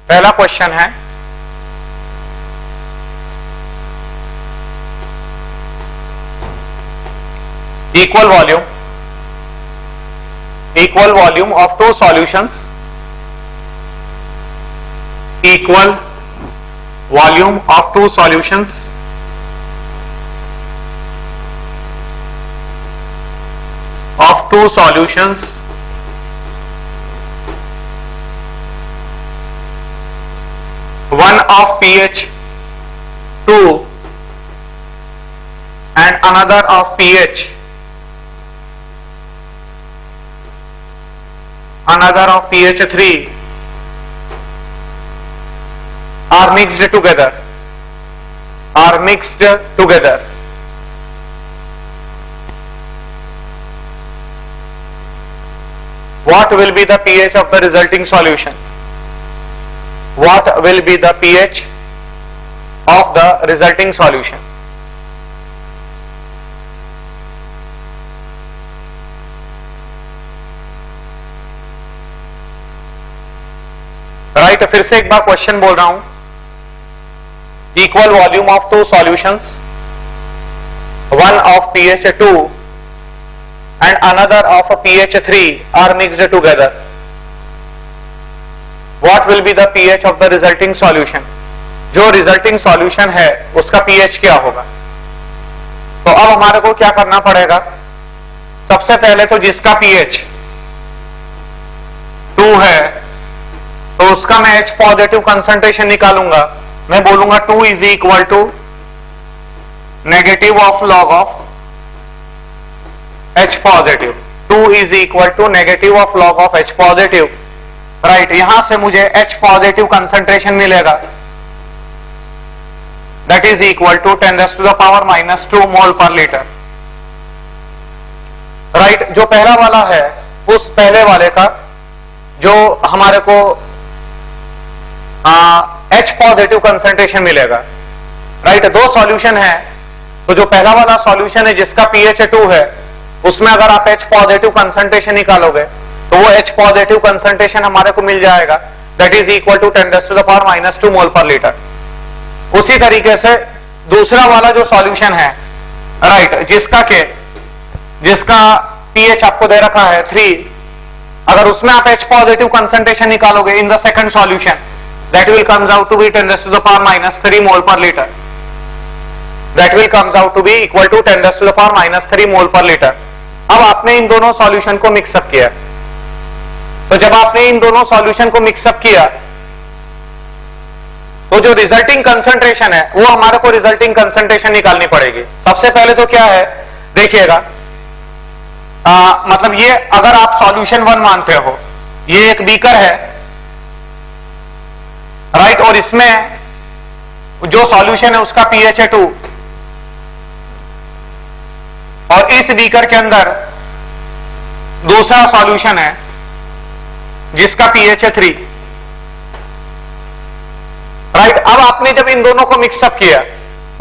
पहला क्वेश्चन है equal volume of two solutions, equal volume of two solutions one of pH 2 and another of pH 3 are mixed together. What will be the pH of the resulting solution? What will be the pH of the resulting solution? Right, फिर से एक बार question बोल रहा हूं. Equal volume of two solutions, one of pH 2 and another of pH 3 are mixed together. What will be the pH of the resulting solution? जो resulting solution है उसका pH क्या होगा? तो अब हमारे को क्या करना पड़ेगा? सबसे पहले तो जिसका pH 2 है तो उसका मैं H पॉजिटिव कंसंट्रेशन निकालूंगा. मैं बोलूंगा 2 is equal to negative of log of H positive. 2 is equal to negative of log of H positive. Right, यहां से मुझे H पॉजिटिव कंसंट्रेशन मिलेगा. That is equal to 10⁻⁻² mole per litre. Right, जो पहला वाला है उस पहले वाले का जो हमारे को H पॉजिटिव कंसंट्रेशन मिलेगा. राइट, दो सॉल्यूशन है तो जो पहला वाला सॉल्यूशन है जिसका pH 2 है उसमें अगर आप H पॉजिटिव कंसंट्रेशन निकालोगे तो वो H पॉजिटिव कंसंट्रेशन हमारे को मिल जाएगा. That is equal to 10⁻⁻² mole per litre. उसी तरीके से दूसरा वाला जो सॉल्यूशन है, राइट, जिसका pH आपको दे रखा है 3, अगर उसमें आप H पॉजिटिव कंसंट्रेशन निकालोगे in the second solution, that will comes out to be 10⁻³ mole per litre. That will comes out to be equal to 10⁻³ mole per litre. अब आपने इन दोनों सॉल्यूशन को मिक्सअप किया. तो जब आपने इन दोनों सॉल्यूशन को मिक्सअप किया तो जो रिजल्टिंग कंसंट्रेशन है वो हमारे को रिजल्टिंग कंसंट्रेशन निकालनी पड़ेगी. सबसे पहले तो क्या है देखिएगा, मतलब ये अगर आप सॉल्यूशन 1 मानते हो, ये एक बीकर है, राइट, और इसमें जो सॉल्यूशन है उसका pH है 2 और इस बीकर के अंदर दूसरा सॉल्यूशन है जिसका pH है 3. राइट, अब आपने जब इन दोनों को मिक्सअप किया,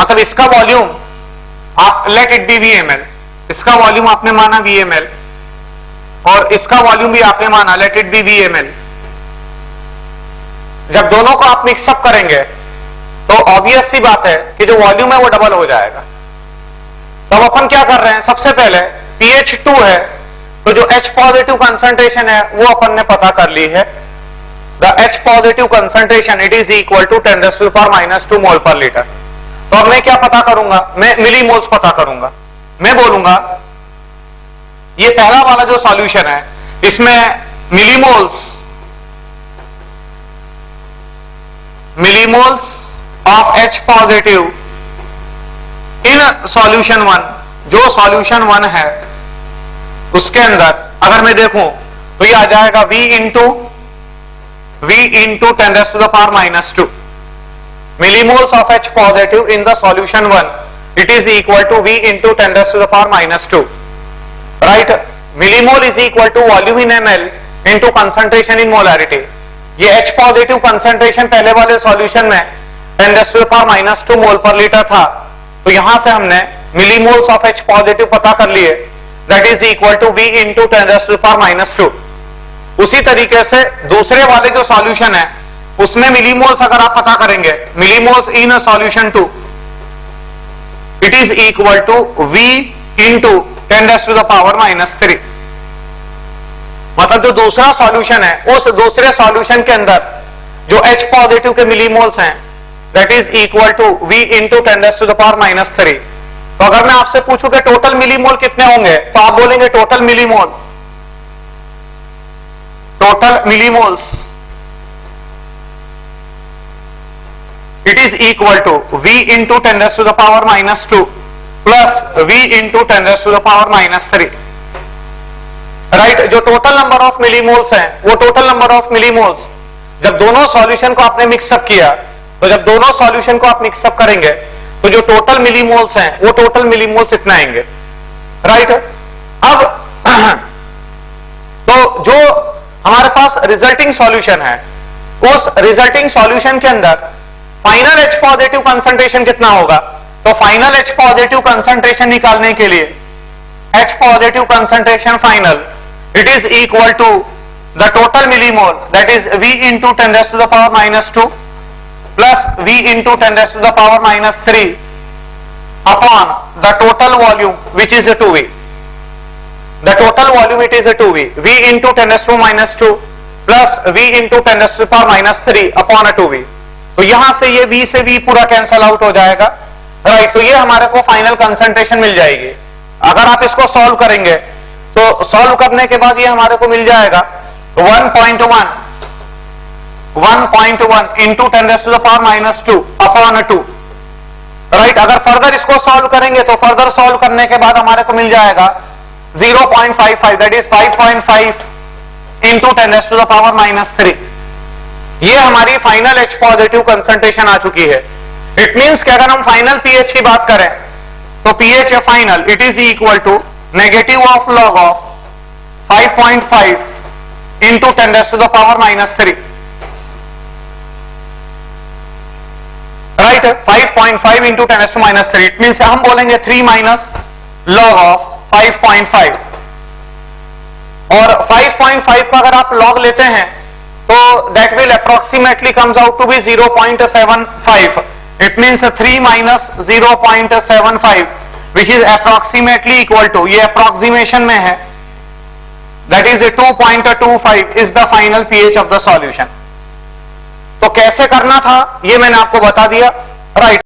मतलब इसका वॉल्यूम आप लेट इट बी VmL, इसका वॉल्यूम आपने माना VmL और इसका वॉल्यूम भी आपने माना लेट इट बी VmL. जब दोनों को आप मिक्सअप करेंगे तो ऑब्वियस सी बात है कि जो वॉल्यूम है वो डबल हो जाएगा. तो अब अपन क्या कर रहे हैं, सबसे पहले pH 2 है तो जो H पॉजिटिव कंसंट्रेशन है वो अपन ने पता कर ली है. The H positive concentration it is equal to 10⁻⁻² mole per litre. तो अब मैं क्या पता करूंगा, मैं मिलीमोल्स पता करूंगा. मैं बोलूंगा ये पहला वाला जो सॉल्यूशन है इसमें millimoles of H positive in solution 1, जो सॉल्यूशन 1 है उसके अंदर अगर मैं देखूं तो ये आ जाएगा V into 10⁻⁻². Millimoles of H positive in the solution 1 it is equal to V into 10⁻². Right, millimole is equal to volume in ml into concentration in molarity. ये H पॉजिटिव कंसंट्रेशन पहले वाले सॉल्यूशन में 10⁻² मोल per litre था, तो यहां से हमने millimoles of H positive पता कर लिए. That is equal to V into 10⁻². उसी तरीके से दूसरे वाले जो सॉल्यूशन है उसमें मिलीमोल्स अगर आप पता करेंगे, millimoles in a solution two, it is equal to V into 10⁻⁻³ मतलब जो दूसरा सॉल्यूशन है, उस दूसरे सॉल्यूशन के अंदर जो H पॉजिटिव के मिलीमोल्स हैं, that is equal to V into 10⁻⁻³ तो अगर मैं आपसे पूछूं कि टोटल मिलीमोल कितने होंगे, तो आप बोलेंगे total millimoles it is equal to V into 10⁻⁻² plus V into 10⁻⁻³ right. जो टोटल नंबर ऑफ मिलीमोल्स हैं, वो टोटल नंबर ऑफ मिलीमोल्स जब दोनों सॉल्यूशन को आपने मिक्सअप किया, तो जब दोनों सॉल्यूशन को आप मिक्सअप करेंगे तो जो टोटल मिलीमोल्स हैं, वो टोटल मिलीमोल्स इतना आएंगे, राइट। अब तो जो हमारे पास रिजल्टिंग सॉल्यूशन है, उस रिजल्टिंग सॉल्यूशन के अंदर फाइनल H पॉजिटिव कंसंट्रेशन कितना होगा, तो फाइनल H पॉजिटिव कंसंट्रेशन निकालने के लिए H positive concentration final it is equal to the total millimole that is V into 10⁻⁻² plus V into 10⁻⁻³ upon the total volume which is 2V। The total volume it is 2V, V into 10⁻² plus V into 10⁻³ upon 2V। तो यहां से ये V से V पूरा cancel out हो जाएगा, right. तो ये हमारे को फाइनल कंसंट्रेशन मिल जाएगी। अगर आप इसको सॉल्व करेंगे तो सॉल्व करने के बाद ये हमारे को मिल जाएगा 1.1 इंटू 10⁻² अपॉन 2, राइट। अगर फर्दर इसको सॉल्व करेंगे तो फर्दर सॉल्व करने के बाद हमारे को मिल जाएगा 0.55 दैट इज 5.5 इंटू 10⁻⁻³ ये हमारी फाइनल H पॉजिटिव कंसंट्रेशन आ चुकी है। इट मींस कि अगर हम फाइनल पीएच की बात करें तो pH final it is equal to negative of log of 5.5 into 10⁻⁻³ right. 5.5 into 10⁻⁻³ it means हम बोलेंगे 3 माइनस लॉग ऑफ 5.5 और 5.5 का अगर आप लॉग लेते हैं तो that will approximately comes out to be 0.75। It means 3 minus 0.75 which is approximately equal to, ये अप्रोक्सीमेशन में है, that is 2.25 is the final pH of the solution. तो कैसे करना था ये मैंने आपको बता दिया, राइट।